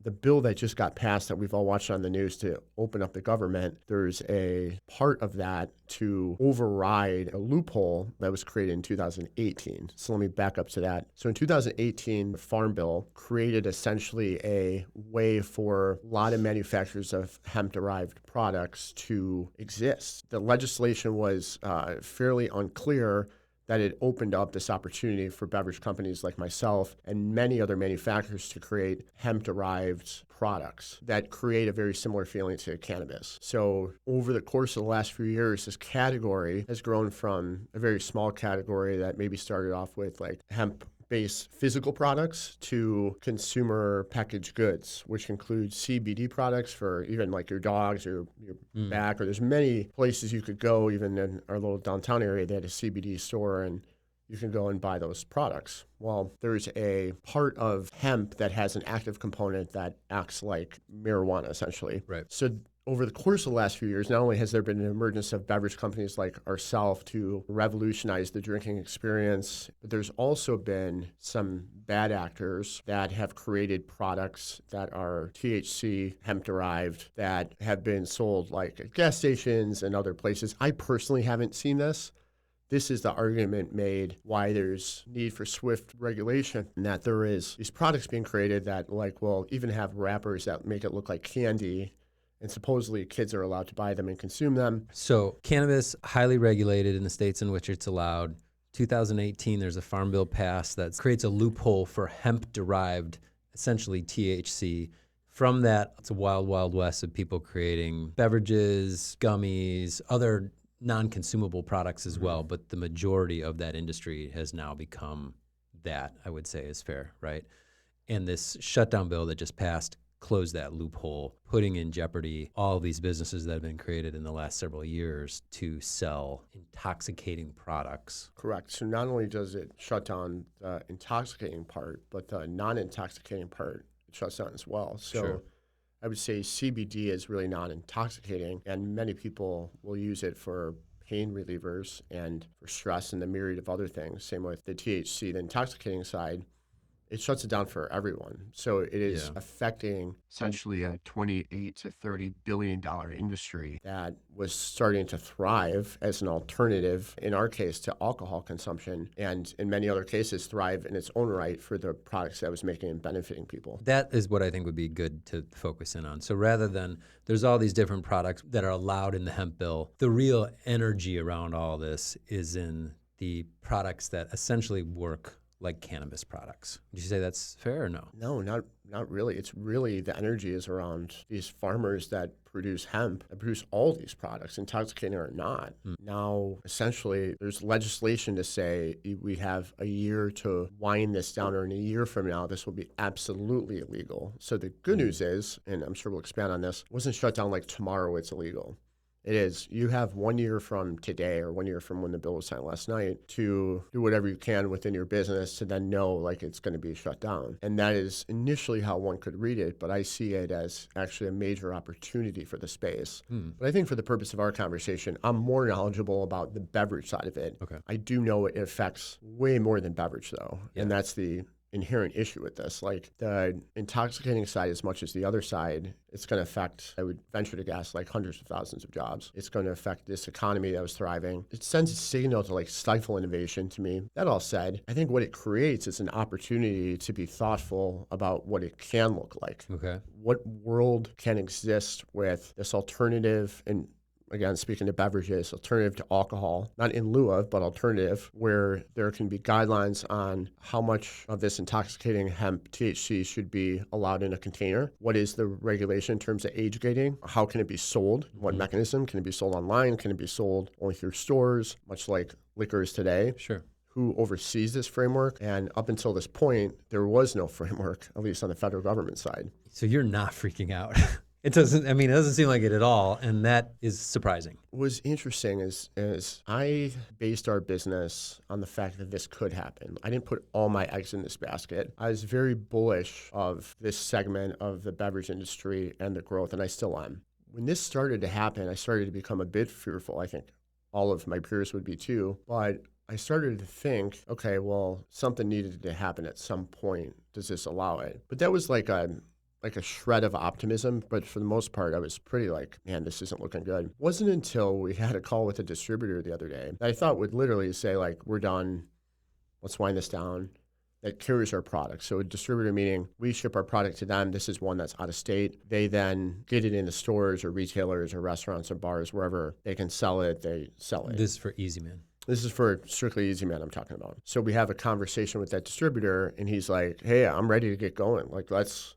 the bill that just got passed that we've all watched on the news to open up the government, there's a part of that to override a loophole that was created in 2018. So let me back up to that. So in 2018, the Farm Bill created essentially a way for a lot of manufacturers of hemp-derived products to exist. The legislation was fairly unclear that it opened up this opportunity for beverage companies like myself and many other manufacturers to create hemp-derived products that create a very similar feeling to cannabis. So over the course of the last few years, this category has grown from a very small category that maybe started off with like hemp-based physical products to consumer packaged goods, which includes CBD products for even like your dogs or your back, or there's many places you could go, even in our little downtown area, they had a CBD store and you can go and buy those products. Well, there's a part of hemp that has an active component that acts like marijuana, essentially. Right. So over the course of the last few years, not only has there been an emergence of beverage companies like ourselves to revolutionize the drinking experience, but there's also been some bad actors that have created products that are THC hemp-derived that have been sold like at gas stations and other places. I personally haven't seen this. This is the argument made why there's need for swift regulation, and that there is these products being created that like will even have wrappers that make it look like candy, and supposedly kids are allowed to buy them and consume them. So cannabis, highly regulated in the states in which it's allowed. 2018, there's a farm bill passed that creates a loophole for hemp-derived, essentially THC. From that, it's a wild, wild west of people creating beverages, gummies, other non-consumable products as well, but the majority of that industry has now become that, I would say is fair, right? And this shutdown bill that just passed closed that loophole, putting in jeopardy all of these businesses that have been created in the last several years to sell intoxicating products. Correct. So not only does it shut down the intoxicating part, but the non-intoxicating part it shuts down as well. So Sure. I would say CBD is really non-intoxicating, and many people will use it for pain relievers and for stress and the myriad of other things. Same with the THC, the intoxicating side. It shuts it down for everyone. So it is affecting essentially a $28 to $30 billion industry that was starting to thrive as an alternative, in our case, to alcohol consumption, and in many other cases, thrive in its own right for the products that it was making and benefiting people. That is what I think would be good to focus in on. So rather than there's all these different products that are allowed in the hemp bill, the real energy around all this is in the products that essentially work like cannabis products. Would you say that's fair or no? No, not really. It's really the energy is around these farmers that produce hemp, that produce all these products, intoxicating or not. Now, essentially, there's legislation to say we have a year to wind this down, or in a year from now, this will be absolutely illegal. So the good news is, and I'm sure we'll expand on this, it wasn't shut down like tomorrow it's illegal. It is. You have 1 year from today, or 1 year from when the bill was signed last night, to do whatever you can within your business to then know like it's going to be shut down. And that is initially how one could read it, but I see it as actually a major opportunity for the space. But I think for the purpose of our conversation, I'm more knowledgeable about the beverage side of it. Okay. I do know it affects way more than beverage though. Yeah. And that's the inherent issue with this. Like the intoxicating side, as much as the other side, it's going to affect, I would venture to guess, like hundreds of thousands of jobs. It's going to affect this economy that was thriving. It sends a signal to like stifle innovation to me. That all said, I think what it creates is an opportunity to be thoughtful about what it can look like. Okay. What world can exist with this alternative, and again, speaking to beverages, alternative to alcohol, not in lieu of, but alternative, where there can be guidelines on how much of this intoxicating hemp THC should be allowed in a container. What is the regulation in terms of age gating? How can it be sold? What mechanism? Can it be sold online? Can it be sold only through stores, much like liquor is today? Sure. Who oversees this framework? And up until this point, there was no framework, at least on the federal government side. So you're not freaking out. It doesn't seem like it at all, and that is surprising. What was interesting is I based our business on the fact that this could happen. I didn't put all my eggs in this basket. I was very bullish of this segment of the beverage industry and the growth, and I still am. When this started to happen, I started to become a bit fearful. I think all of my peers would be too, but I started to think, okay, well, something needed to happen at some point. Does this allow it? But that was like a like a shred of optimism, but for the most part, I was pretty like, man, this isn't looking good. It wasn't until we had a call with a distributor the other day that I thought would literally say, like, we're done. Let's wind this down. That carries our product. So a distributor meaning we ship our product to them. This is one that's out of state. They then get it into stores or retailers or restaurants or bars, wherever they can sell it, they sell it. This is for Easy Man. This is for strictly Easy Man I'm talking about. So we have a conversation with that distributor and he's like, hey, I'm ready to get going. Like, let's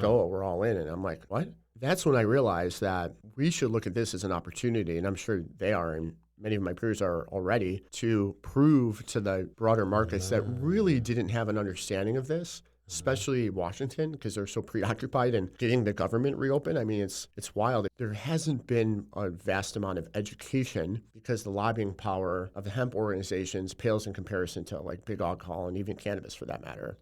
go. We're all in. And I'm like, what? That's when I realized that we should look at this as an opportunity. And I'm sure they are, and many of my peers are already, to prove to the broader markets that really didn't have an understanding of this, especially Washington, because they're so preoccupied in getting the government reopened. I mean, it's wild. There hasn't been a vast amount of education because the lobbying power of the hemp organizations pales in comparison to like big alcohol and even cannabis for that matter.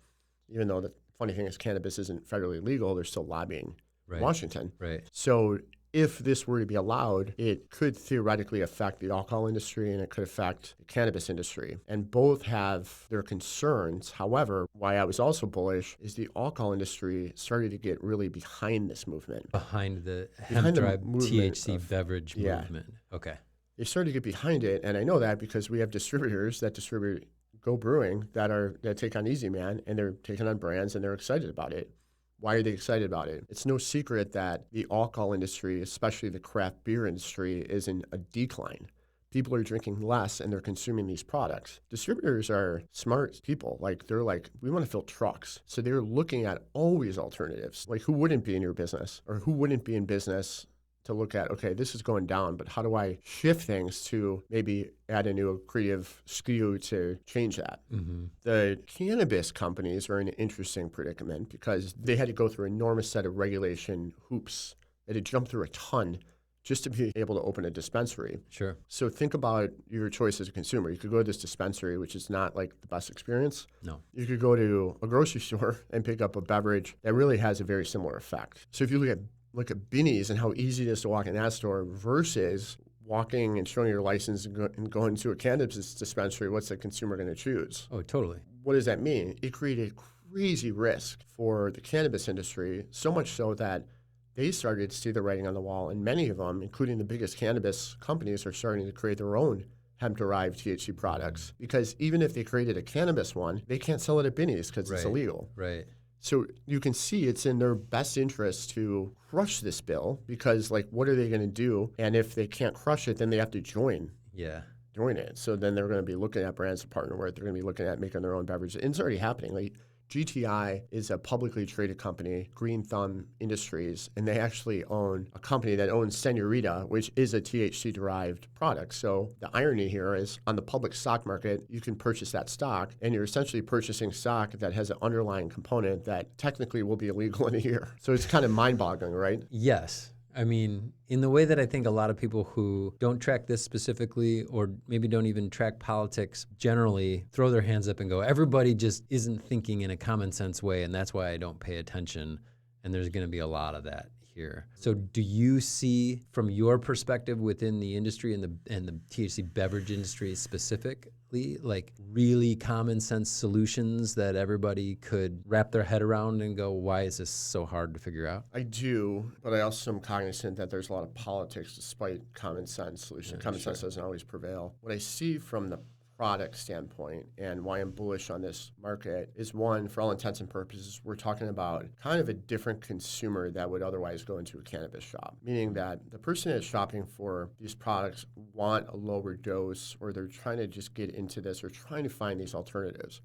Even though the funny thing is cannabis isn't federally legal, they're still lobbying in Washington. Right. So if this were to be allowed, it could theoretically affect the alcohol industry and it could affect the cannabis industry. And both have their concerns. However, why I was also bullish is the alcohol industry started to get really behind this movement. Behind the hemp-derived THC beverage movement. Okay. They started to get behind it. And I know that because we have distributors that distribute Go Brewing that take on Easy Man, and they're taking on brands and they're excited about it. Why are they excited about it? It's no secret that the alcohol industry, especially the craft beer industry, is in a decline. People are drinking less and they're consuming these products. Distributors are smart people. Like, they're like, we want to fill trucks. So they're looking at always alternatives. Like, who wouldn't be in your business, or who wouldn't be in business to look at, okay, this is going down, but how do I shift things to maybe add a new creative SKU to change that? Mm-hmm. The cannabis companies are in an interesting predicament because they had to go through an enormous set of regulation hoops. They had to jump through a ton just to be able to open a dispensary. Sure. So think about your choice as a consumer. You could go to this dispensary, which is not like the best experience. No. You could go to a grocery store and pick up a beverage that really has a very similar effect. So if you look at Binny's and how easy it is to walk in that store versus walking and showing your license and going to a cannabis dispensary, what's the consumer going to choose? Oh, totally. What does that mean? It created crazy risk for the cannabis industry, so much so that they started to see the writing on the wall, and many of them, including the biggest cannabis companies, are starting to create their own hemp-derived THC products, because even if they created a cannabis one, they can't sell it at Binny's because it's illegal. Right. So you can see it's in their best interest to crush this bill because, like, what are they going to do? And if they can't crush it, then they have to join it. So then they're going to be looking at brands to partner with. They're going to be looking at making their own beverages. And it's already happening. Like, GTI is a publicly traded company, Green Thumb Industries, and they actually own a company that owns Senorita, which is a THC-derived product. So the irony here is on the public stock market, you can purchase that stock, and you're essentially purchasing stock that has an underlying component that technically will be illegal in a year. So it's kind of mind-boggling, right? Yes. I mean, in the way that I think a lot of people who don't track this specifically, or maybe don't even track politics generally, throw their hands up and go, everybody just isn't thinking in a common sense way, and that's why I don't pay attention. And there's going to be a lot of that here. So do you see, from your perspective within the industry and the THC beverage industry specifically, like really common sense solutions that everybody could wrap their head around and go, why is this so hard to figure out? I do, but I also am cognizant that there's a lot of politics despite common sense solutions. Common sense doesn't always prevail. What I see from the product standpoint and why I'm bullish on this market is, one, for all intents and purposes, we're talking about kind of a different consumer that would otherwise go into a cannabis shop, meaning that the person that's shopping for these products want a lower dose, or they're trying to just get into this or trying to find these alternatives.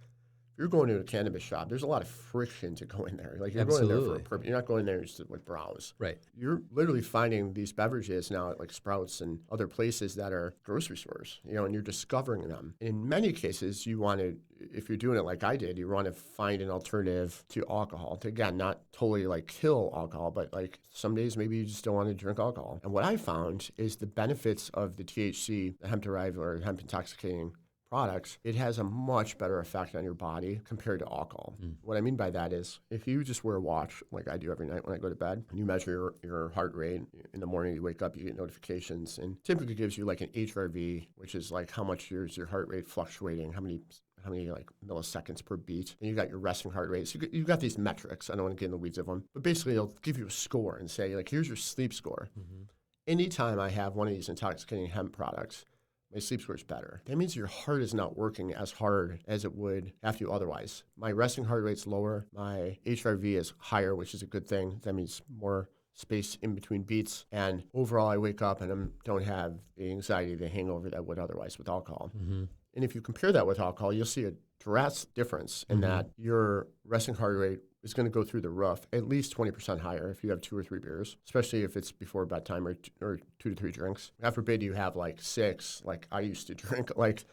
If you're going to a cannabis shop, there's a lot of friction to go in there. Like, you're going there for a purpose. You're not going there just to like browse. Right. You're literally finding these beverages now at like Sprouts and other places that are grocery stores, and you're discovering them. And in many cases, you want to, if you're doing it like I did, you want to find an alternative to alcohol to, again, not totally like kill alcohol, but like some days maybe you just don't want to drink alcohol. And what I found is the benefits of the THC, the hemp-derived or hemp intoxicating products, it has a much better effect on your body compared to alcohol. What I mean by that is, if you just wear a watch like I do every night when I go to bed, and you measure your heart rate, in the morning you wake up, you get notifications, and typically gives you like an HRV, which is like how much is your heart rate fluctuating, how many how many like milliseconds per beat, and you got your resting heart rate. So you've got these metrics. I don't want to get in the weeds of them, but basically they'll give you a score and say like, here's your sleep score. Anytime I have one of these intoxicating hemp products, my sleep score is better. That means your heart is not working as hard as it would have to otherwise. My resting heart rate's lower. My HRV is higher, which is a good thing. That means more space in between beats. And overall, I wake up and I don't have the anxiety, the hangover that would otherwise with alcohol. And if you compare that with alcohol, you'll see a drastic difference in that your resting heart rate is going to go through the roof, at least 20% higher if you have 2 or 3 beers, especially if it's before bedtime or 2 to 3 drinks. God forbid you have like 6, like I used to drink, like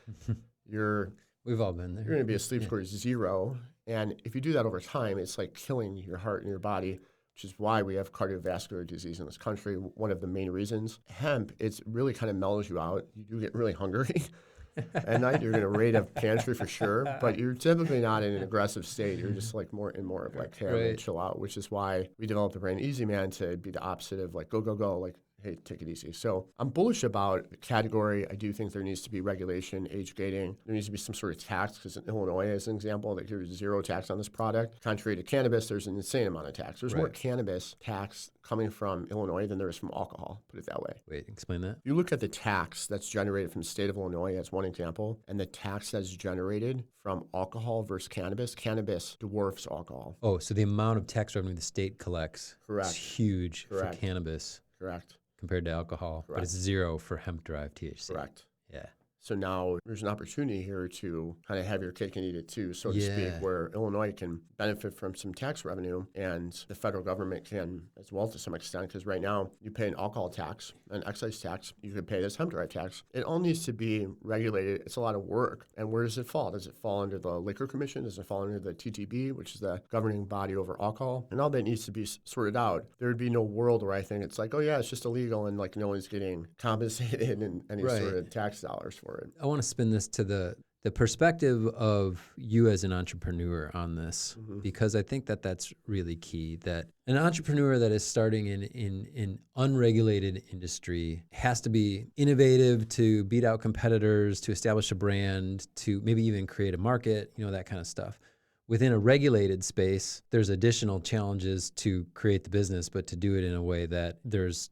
We've all been there. You're going to be a sleep score of 0. And if you do that over time, it's like killing your heart and your body, which is why we have cardiovascular disease in this country. One of the main reasons. Hemp, it's really kind of mellows you out. You do get really hungry. At night, you're going to raid a pantry for sure, but you're typically not in an aggressive state. You're just like more and more of like, hey, I'm going to chill out, which is why we developed the brand Easy Man to be the opposite of like, go, go, go, like, hey, take it easy. So I'm bullish about the category. I do think there needs to be regulation, age gating. There needs to be some sort of tax, because in Illinois, as an example, like there's 0 tax on this product. Contrary to cannabis, there's an insane amount of tax. There's more cannabis tax coming from Illinois than there is from alcohol, put it that way. Wait, explain that. You look at the tax that's generated from the state of Illinois as one example, and the tax that's generated from alcohol versus cannabis. Cannabis dwarfs alcohol. Oh, so the amount of tax revenue the state collects is huge for cannabis. Correct. Compared to alcohol, but it's 0 for hemp-derived THC. Correct. Yeah. So now there's an opportunity here to kind of have your cake and eat it too, so to speak, where Illinois can benefit from some tax revenue and the federal government can as well to some extent, because right now you pay an alcohol tax, an excise tax, you could pay this hemp-derived tax. It all needs to be regulated. It's a lot of work. And where does it fall? Does it fall under the Liquor Commission? Does it fall under the TTB, which is the governing body over alcohol? And all that needs to be sorted out. There would be no world where I think it's like, oh yeah, it's just illegal and like no one's getting compensated in any sort of tax dollars for it. I want to spin this to the perspective of you as an entrepreneur on this, because I think that that's really key, that an entrepreneur that is starting in unregulated industry has to be innovative to beat out competitors, to establish a brand, to maybe even create a market, that kind of stuff. Within a regulated space, there's additional challenges to create the business, but to do it in a way that there's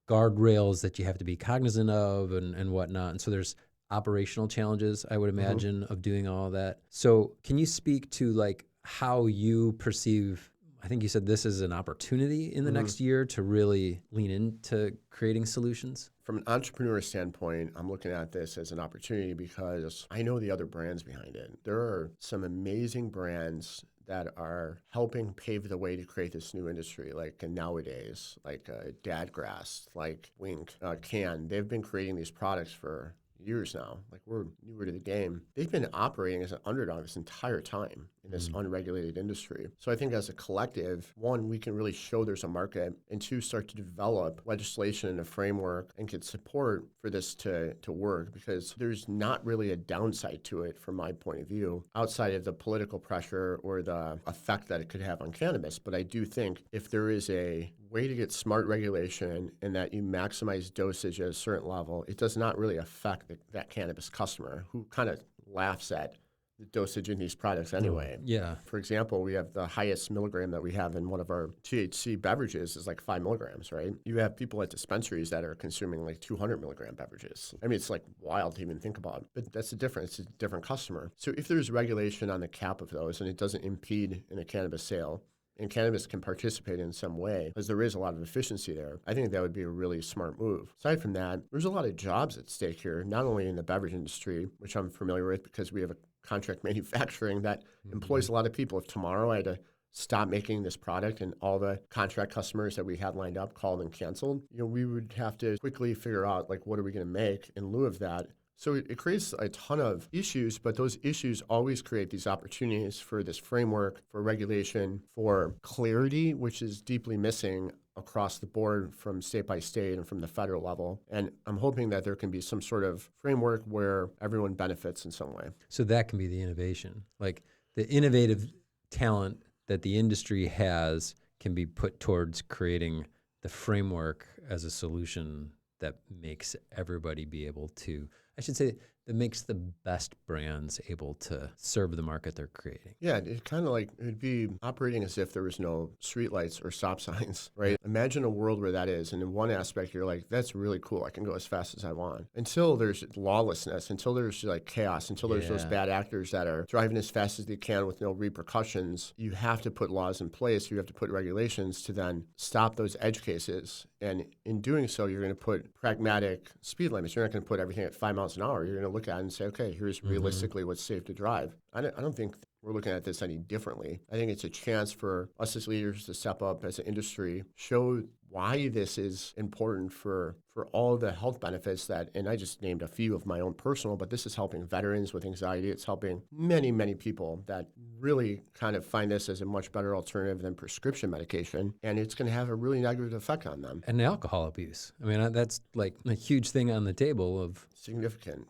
guardrails that you have to be cognizant of and whatnot. And so there's operational challenges, I would imagine, of doing all of that. So can you speak to like how you perceive, I think you said this is an opportunity in the next year to really lean into creating solutions? From an entrepreneur standpoint, I'm looking at this as an opportunity because I know the other brands behind it. There are some amazing brands that are helping pave the way to create this new industry, like nowadays, like Dadgrass, like Wink, Can. They've been creating these products for years now. Like, we're newer to the game. They've been operating as an underdog this entire time in this unregulated industry. So I think as a collective, one, we can really show there's a market, and 2, start to develop legislation and a framework and get support for this to work, because there's not really a downside to it from my point of view, outside of the political pressure or the effect that it could have on cannabis. But I do think if there is a way to get smart regulation and that you maximize dosage at a certain level, it does not really affect that cannabis customer who kind of laughs at the dosage in these products anyway. Yeah. For example, we have the highest milligram that we have in one of our THC beverages is like 5 milligrams, right? You have people at dispensaries that are consuming like 200 milligram beverages. I mean, it's like wild to even think about, but that's the difference. It's a different customer. So if there's regulation on the cap of those and it doesn't impede in a cannabis sale, and cannabis can participate in some way, because there is a lot of efficiency there, I think that would be a really smart move. Aside from that, there's a lot of jobs at stake here, not only in the beverage industry, which I'm familiar with because we have a contract manufacturing that employs a lot of people. If tomorrow I had to stop making this product and all the contract customers that we had lined up called and canceled, we would have to quickly figure out, like, what are we going to make in lieu of that? So it creates a ton of issues, but those issues always create these opportunities for this framework, for regulation, for clarity, which is deeply missing across the board from state by state and from the federal level. And I'm hoping that there can be some sort of framework where everyone benefits in some way. So that can be the innovation. Like, the innovative talent that the industry has can be put towards creating the framework as a solution that makes everybody be able to, I should say, that makes the best brands able to serve the market they're creating. Yeah, it kind of like it'd be operating as if there was no streetlights or stop signs, right? Imagine a world where that is. And in one aspect, you're like, that's really cool. I can go as fast as I want. Until there's lawlessness, until there's like chaos, until there's those bad actors that are driving as fast as they can with no repercussions, you have to put laws in place. You have to put regulations to then stop those edge cases. And in doing so, you're going to put pragmatic speed limits. You're not going to put everything at 5 miles an hour. You're going to look at it and say, okay, here's realistically what's safe to drive. I don't think we're looking at this any differently. I think it's a chance for us as leaders to step up as an industry, show why this is important for all the health benefits that, and I just named a few of my own personal, but this is helping veterans with anxiety. It's helping many, many people that really kind of find this as a much better alternative than prescription medication. And it's going to have a really negative effect on them. And alcohol abuse. I mean, that's like a huge thing on the table of significant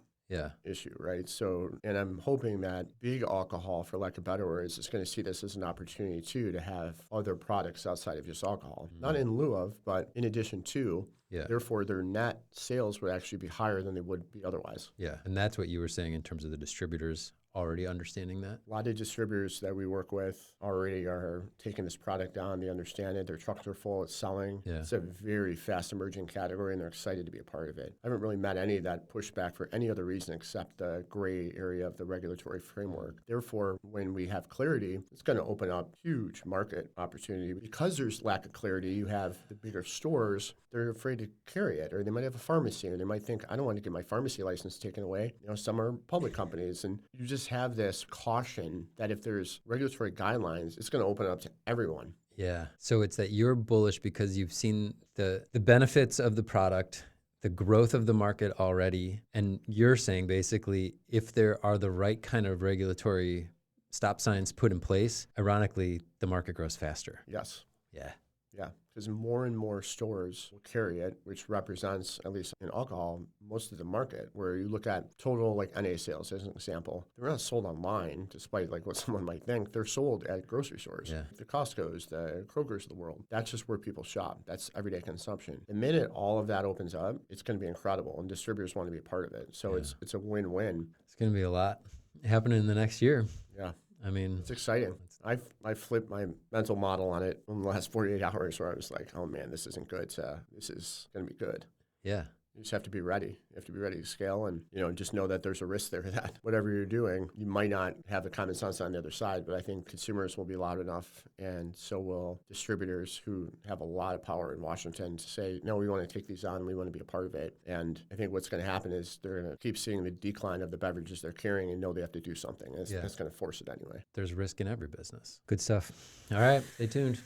issue, right? So, and I'm hoping that big alcohol, for lack of better words, is going to see this as an opportunity too to have other products outside of just alcohol, not in lieu of, but in addition to. Therefore, their net sales would actually be higher than they would be otherwise. Yeah, and that's what you were saying in terms of the distributors already understanding that? A lot of distributors that we work with already are taking this product on. They understand it. Their trucks are full. It's selling. Yeah. It's a very fast emerging category, and they're excited to be a part of it. I haven't really met any that push back for any other reason except the gray area of the regulatory framework. Therefore, when we have clarity, it's going to open up huge market opportunity. Because there's lack of clarity, you have the bigger stores, they're afraid to carry it, or they might have a pharmacy, or they might think, I don't want to get my pharmacy license taken away. You know, some are public companies, and you just have this caution that if there's regulatory guidelines, it's going to open up to everyone. Yeah. So it's that you're bullish because you've seen the benefits of the product, the growth of the market already, and you're saying basically if there are the right kind of regulatory stop signs put in place, ironically, the market grows faster. Yes. Yeah. Yeah, because more and more stores will carry it, which represents, at least in alcohol, most of the market. Where you look at total like NA sales as an example, they're not sold online, despite like what someone might think. They're sold at grocery stores, the Costco's, the Kroger's of the world. That's just where people shop. That's everyday consumption. The minute all of that opens up, it's going to be incredible, and distributors want to be a part of it. So it's a win-win. It's going to be a lot happening in the next year. Yeah. I mean, it's exciting. I flipped my mental model on it in the last 48 hours where I was like, oh man, this isn't good. This is going to be good. Yeah. You just have to be ready. You have to be ready to scale and, just know that there's a risk there that whatever you're doing, you might not have the common sense on the other side, but I think consumers will be loud enough, and so will distributors who have a lot of power in Washington to say, no, we want to take these on. We want to be a part of it. And I think what's going to happen is they're going to keep seeing the decline of the beverages they're carrying and know they have to do something. That's going to force it anyway. There's risk in every business. Good stuff. All right. Stay tuned.